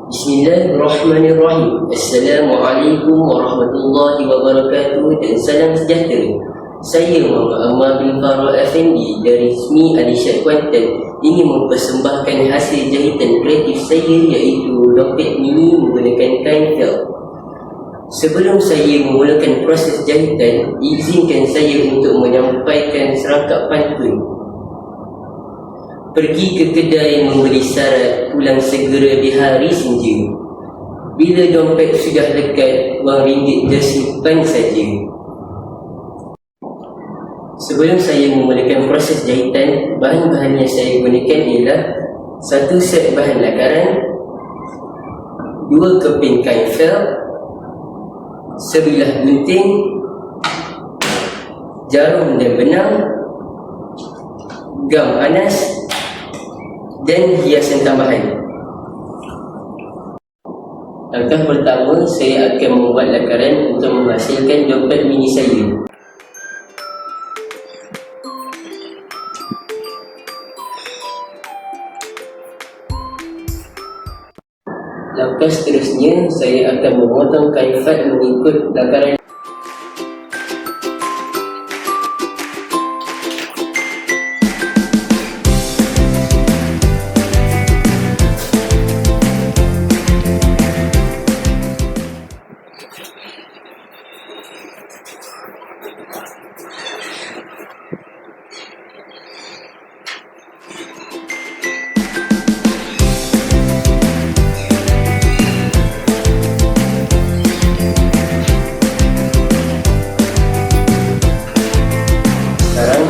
Bismillahirrahmanirrahim. Assalamualaikum warahmatullahi wabarakatuh dan salam sejahtera. Saya Muhammad Ammar bin Farah Effendi dari SMI Alisha Kuantan ingin mempersembahkan hasil jahitan kreatif saya, iaitu dompet mini menggunakan kain felt. Sebelum saya memulakan proses jahitan, izinkan saya untuk menyampaikan serangkap pantun. Pergi ke kedai membeli syarat, pulang segera di hari senja. Bila dompet sudah dekat, wang ringgit tersimpan saja. Sebelum saya memulakan proses jahitan, bahan-bahan yang saya gunakan ialah 1 set bahan lakaran, 2 keping kain felt, sebilah gunting, jarum dan benang, gam anas dan hiasan tambahan. Langkah pertama, saya akan membuat lakaran untuk menghasilkan dompet mini saya. Langkah seterusnya, saya akan memotong kain felt mengikut lakaran.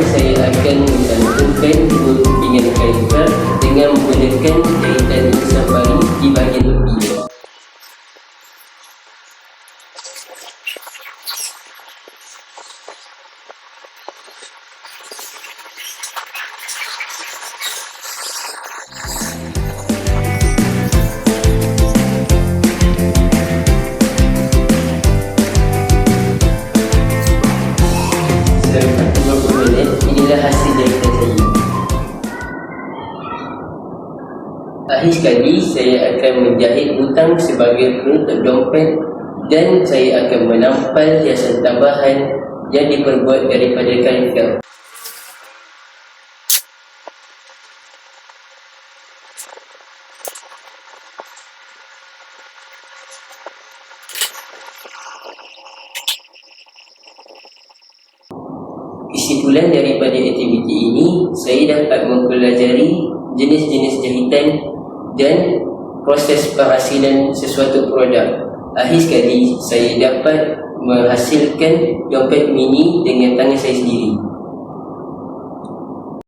Saya akan mencantumkan 2 kepingan kain felt dengan menggunakan jahitan safari di bahagian tepi. Inilah hasil jahitan saya. Akhir sekali, saya akan menjahit butang sebagai penutup dompet dan saya akan menampal hiasan tambahan yang diperbuat daripada kain felt. Kesimpulan daripada aktiviti ini, saya dapat mempelajari jenis-jenis jahitan dan proses penghasilan sesuatu produk. Akhir sekali, saya dapat menghasilkan dompet mini dengan tangan saya sendiri.